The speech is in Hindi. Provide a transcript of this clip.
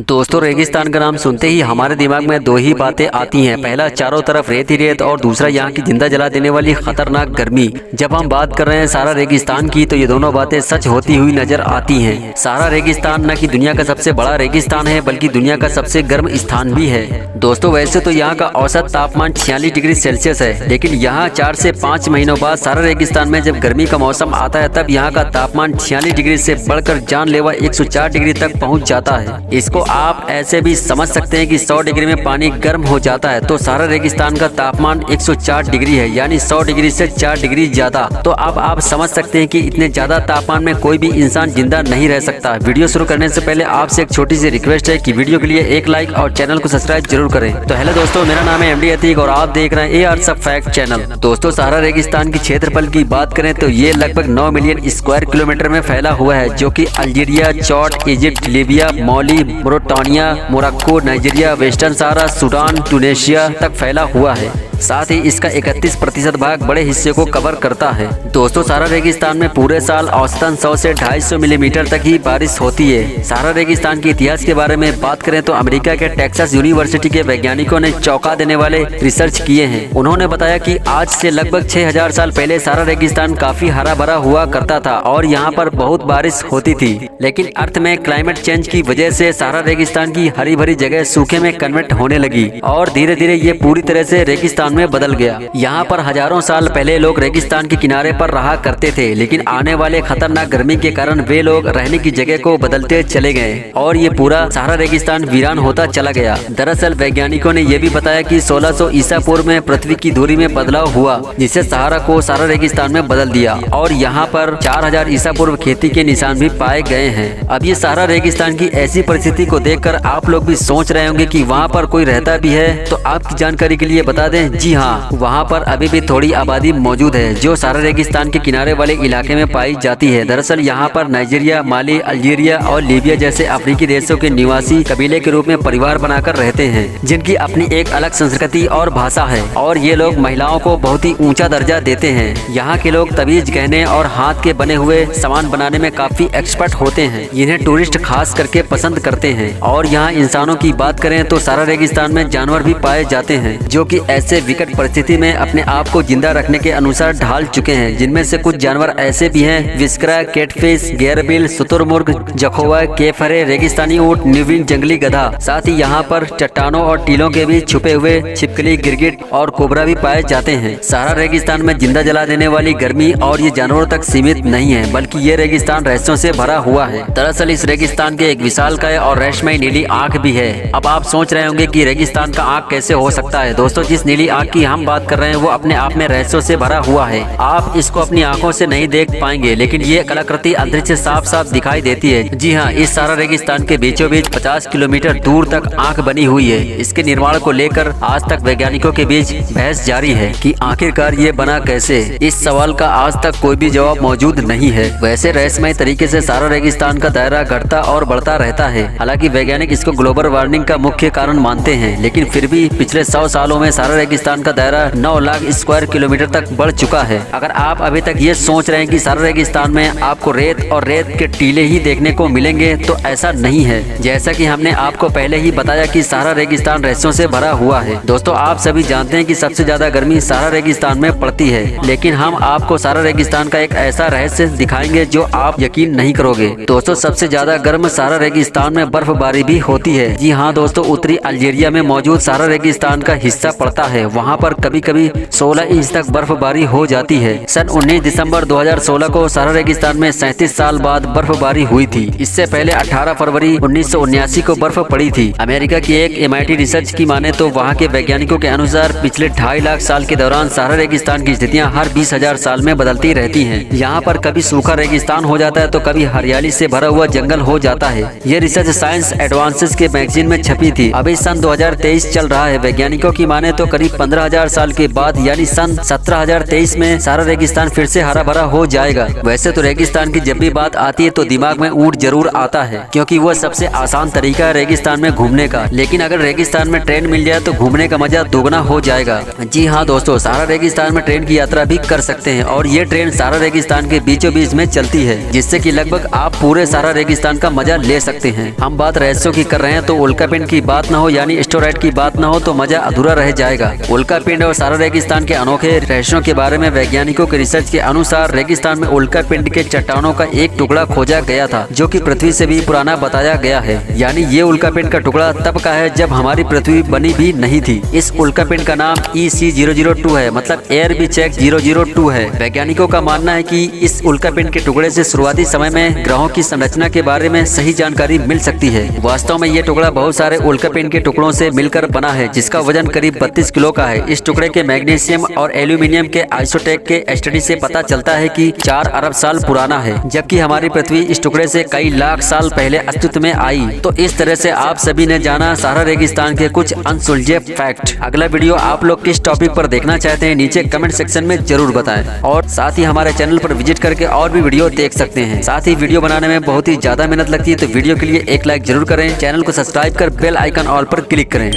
दोस्तों रेगिस्तान का नाम सुनते ही हमारे दिमाग में दो ही बातें आती हैं। पहला, चारों तरफ रेत ही रेत, और दूसरा यहाँ की जिंदा जला देने वाली खतरनाक गर्मी। जब हम बात कर रहे हैं सारा रेगिस्तान की, तो ये दोनों बातें सच होती हुई नजर आती हैं। सारा रेगिस्तान न कि दुनिया का सबसे बड़ा रेगिस्तान है, बल्कि दुनिया का सबसे गर्म स्थान भी है। दोस्तों वैसे तो यहाँ का औसत तापमान 46 डिग्री सेल्सियस है, लेकिन यहाँ 4 से 5 महीनों बाद सारा रेगिस्तान में जब गर्मी का मौसम आता है, तब यहाँ का तापमान 46 डिग्री से बढ़कर जानलेवा 104 डिग्री तक पहुँच जाता है। इसको आप ऐसे भी समझ सकते हैं कि 100 डिग्री में पानी गर्म हो जाता है, तो सारा रेगिस्तान का तापमान 104 डिग्री है, यानी 100 डिग्री से 4 डिग्री ज्यादा। तो अब आप समझ सकते हैं कि इतने ज्यादा तापमान में कोई भी इंसान जिंदा नहीं रह सकता। वीडियो शुरू करने से पहले आपसे एक छोटी सी रिक्वेस्ट है कि वीडियो के लिए एक लाइक और चैनल को सब्सक्राइब जरूर करें। तो हेलो दोस्तों, मेरा नाम है एमडी अतीक और आप देख रहे हैं AR सब फैक्ट चैनल। दोस्तों सारा रेगिस्तान की क्षेत्रफल की बात करें तो ये लगभग 9 मिलियन स्क्वायर किलोमीटर में फैला हुआ है, जो कि अल्जीरिया, चॉड, इजिप्ट, लीबिया, माली, मोरिटानिया, मोरक्को, नाइजीरिया, वेस्टर्न सहारा, सूडान, ट्यूनेशिया तक फैला हुआ है। साथ ही इसका 31% भाग बड़े हिस्से को कवर करता है। दोस्तों सारा रेगिस्तान में पूरे साल औसतन 100 से 250 मिलीमीटर तक ही बारिश होती है। सारा रेगिस्तान के इतिहास के बारे में बात करें तो अमेरिका के टेक्सास यूनिवर्सिटी के वैज्ञानिकों ने चौंका देने वाले रिसर्च किए हैं। उन्होंने बताया कि आज से लगभग 6000 साल पहले सारा रेगिस्तान काफी हरा भरा हुआ करता था और यहाँ पर बहुत बारिश होती थी, लेकिन अर्थ में क्लाइमेट चेंज की वजह से सारा रेगिस्तान की हरी भरी जगह सूखे में कन्वर्ट होने लगी और धीरे धीरे ये पूरी तरह से रेगिस्तान में बदल गया। यहाँ पर हजारों साल पहले लोग रेगिस्तान के किनारे पर रहा करते थे, लेकिन आने वाले खतरनाक गर्मी के कारण वे लोग रहने की जगह को बदलते चले गए और ये पूरा सारा रेगिस्तान वीरान होता चला गया। दरअसल वैज्ञानिकों ने यह भी बताया कि 1600 ईसा पूर्व में पृथ्वी की दूरी में बदलाव हुआ, जिससे सहारा को सारा रेगिस्तान में बदल दिया और यहाँ पर 4000 ईसा पूर्व खेती के निशान भी पाए गए हैं। अब ये सारा रेगिस्तान की ऐसी परिस्थिति को देखकर आप लोग भी सोच रहे होंगे कि वहाँ पर कोई रहता भी है। तो आपकी जानकारी के लिए बता दें, जी हाँ, वहाँ पर अभी भी थोड़ी आबादी मौजूद है जो सारा रेगिस्तान के किनारे वाले इलाके में पाई जाती है। दरअसल यहाँ पर नाइजीरिया, माली, अल्जीरिया और लीबिया जैसे अफ्रीकी देशों के निवासी कबीले के रूप में परिवार बनाकर रहते हैं, जिनकी अपनी एक अलग संस्कृति और भाषा है और ये लोग महिलाओं को बहुत ही ऊंचा दर्जा देते हैं। यहाँ के लोग तबीज, गहने और हाथ के बने हुए सामान बनाने में काफी एक्सपर्ट होते हैं, जिन्हें टूरिस्ट खास करके पसंद करते हैं। और यहाँ इंसानों की बात करें तो सारा रेगिस्तान में जानवर भी पाए जाते हैं, जो कि ऐसे विकट परिस्थिति में अपने आप को जिंदा रखने के अनुसार ढाल चुके हैं, जिनमें से कुछ जानवर ऐसे भी हैं विस्करा, कैटफिश, गैरबिल, शुतुरमुर्ग, जखोवा, केफरे, रेगिस्तानी ऊंट, न्यूबिन, जंगली गधा। साथ ही यहाँ पर चट्टानों और टीलों के बीच छुपे हुए छिपकली, गिरगिट और कोबरा भी पाए जाते हैं। सारा रेगिस्तान में जिंदा जला देने वाली गर्मी और ये जानवरों तक सीमित नहीं है, बल्कि ये रेगिस्तान रहस्यों से भरा हुआ है। दरअसल इस रेगिस्तान के एक विशालकाय और रहस्यमय नीली आंख भी है। अब आप सोच रहे होंगे कि रेगिस्तान का आंख कैसे हो सकता है। दोस्तों जिस नीली आंख की हम बात कर रहे हैं वो अपने आप में रहस्यों से भरा हुआ है। आप इसको अपनी आंखों से नहीं देख पाएंगे, लेकिन ये कलाकृति अंतरिक्ष से साफ साफ दिखाई देती है। जी हाँ, इस सारा रेगिस्तान के बीचों बीच 50 किलोमीटर दूर तक आंख बनी हुई है। इसके निर्माण को लेकर आज तक वैज्ञानिकों के बीच बहस जारी है कि आखिरकार ये बना कैसे। इस सवाल का आज तक कोई भी जवाब मौजूद नहीं है। वैसे रहस्यमय तरीके से सारा रेगिस्तान का दायरा घटता और बढ़ता रहता है। हालांकि वैज्ञानिक इसको ग्लोबल वार्मिंग का मुख्य कारण मानते हैं, लेकिन फिर भी पिछले 100 सालों में सारा रेगिस्तान का दायरा 9 लाख स्क्वायर किलोमीटर तक बढ़ चुका है। अगर आप अभी तक ये सोच रहे हैं कि सारा रेगिस्तान में आपको रेत और रेत के टीले ही देखने को मिलेंगे, तो ऐसा नहीं है। जैसा कि हमने आपको पहले ही बताया कि सारा रेगिस्तान रहस्यों से भरा हुआ है। दोस्तों आप सभी जानते हैं कि सबसे ज्यादा गर्मी सारा रेगिस्तान में पड़ती है, लेकिन हम आपको सारा रेगिस्तान का एक ऐसा रहस्य दिखाएंगे जो आप यकीन नहीं करोगे। दोस्तों सबसे ज्यादा गर्म सारा रेगिस्तान में बर्फबारी भी होती है। जी हाँ दोस्तों, उत्तरी अल्जीरिया में मौजूद सारा रेगिस्तान का हिस्सा पड़ता है। वहाँ पर कभी कभी 16 इंच तक बर्फबारी हो जाती है। सन 19 दिसंबर 2016 को सारा रेगिस्तान में 37 साल बाद बर्फबारी हुई थी। इससे पहले 18 फरवरी 1979 को बर्फ पड़ी थी। अमेरिका की एक MIT रिसर्च की माने तो वहाँ के वैज्ञानिकों के अनुसार पिछले 2.5 लाख साल के दौरान सारा रेगिस्तान की स्थितियाँ हर 20,000 साल में बदलती रहती हैं। यहाँ पर कभी सूखा रेगिस्तान हो जाता है तो कभी हरियाली से भरा हुआ जंगल हो जाता है। ये रिसर्च साइंस एडवांसेस के मैगजीन में छपी थी। अभी सन 2023 चल रहा है। वैज्ञानिकों की माने तो करीब 15,000 साल के बाद यानी सन 17,023 में सारा रेगिस्तान फिर से हरा भरा हो जाएगा। वैसे तो रेगिस्तान की जब भी बात आती है तो दिमाग में ऊंट जरूर आता है, क्योंकि वह सबसे आसान तरीका है रेगिस्तान में घूमने का। लेकिन अगर रेगिस्तान में ट्रेन मिल जाए तो घूमने का मजा दोगुना हो जाएगा। जी हाँ दोस्तों, सारा रेगिस्तान में ट्रेन की यात्रा भी कर सकते हैं और ये ट्रेन सारा रेगिस्तान के बीचों बीच में चलती है, जिससे कि लगभग आप पूरे सारा रेगिस्तान का मजा ले सकते हैं। हम बात रहस्यों की कर रहे हैं तो उल्कापिंड की बात न हो यानी एस्टेरॉयड की बात न हो तो मजा अधूरा रह जाएगा। उल्कापिंड और सारा रेगिस्तान के अनोखे रहस्यों के बारे में वैज्ञानिकों के रिसर्च के अनुसार रेगिस्तान में उल्कापिंड के चट्टानों का एक टुकड़ा खोजा गया था, जो कि पृथ्वी से भी पुराना बताया गया है। यानी ये उल्कापिंड का टुकड़ा तब का है जब हमारी पृथ्वी बनी भी नहीं थी। इस उल्कापिंड का नाम EC002 है, मतलब एयर बी चेक 002 है। वैज्ञानिकों का मानना है कि इस उल्कापिंड के टुकड़े से शुरुआती समय में ग्रहों की संरचना के बारे में सही जानकारी मिल सकती है। वास्तव में ये टुकड़ा बहुत सारे उल्कापिंड के टुकड़ों से मिलकर बना है, जिसका वजन करीब 32 किलो का है। इस टुकड़े के मैग्नीशियम और एल्यूमिनियम के आइसोटेक के स्टडी से पता चलता है कि 4 अरब साल पुराना है, जबकि हमारी पृथ्वी इस टुकड़े से कई लाख साल पहले अस्तित्व में आई। तो इस तरह से आप सभी ने जाना सारा रेगिस्तान के कुछ अनसुलझे फैक्ट। अगला वीडियो आप लोग किस टॉपिक पर देखना चाहते हैं नीचे कमेंट सेक्शन में जरूर बताएं, और साथ ही हमारे चैनल पर विजिट करके और भी वीडियो देख सकते हैं। साथ ही वीडियो बनाने में बहुत ही ज्यादा मेहनत लगती है, तो वीडियो के लिए एक लाइक जरूर करें, चैनल को सब्सक्राइब कर बेल आइकन ऑल पर क्लिक करें।